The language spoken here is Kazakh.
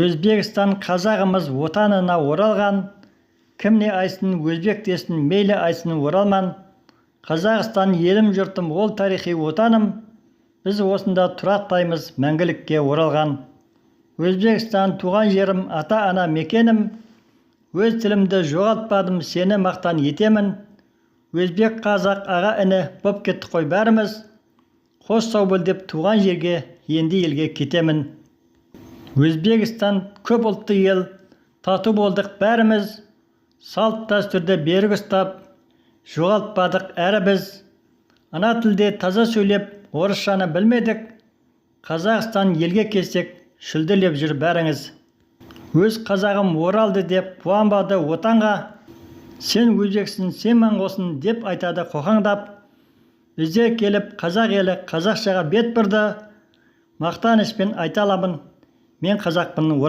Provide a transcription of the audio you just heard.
Өзбекстан қазағымыз отанына оралған, кім не айсын өзбек десін, мейлі айсын оралман. Қазақстан елім жұртым, ол тарихи отаным, біз осында тұрақтаймыз мәңгілікке оралған. Өзбекстан туған жерім, ата-ана мекенім, өз тілімді жоғалтпадым, сені мақтан етемін. Өзбек қазақ аға іні боп кетті қой бәріміз, қош сау бол деп туған жерге, енді елге кетемін. Өзбекстан көп ұлтты ел, тату болдық бәріміз, салт дәстүрді берік ұстап, жоғалтпадық әрі біз. Ана тілде таза сөйлеп, орысшаны білмедік, Қазақстан елге келсек, шүлділеп жүр бәріңіз. Өз қазағым оралды деп қуанбады отанға, сен өзбексің, сен моңғолсың деп айтады қоқаңдап. Бізде келіп қазақ елі қазақшаға бет бұрды, мақтанышпен айта аламын, мен қазақпын.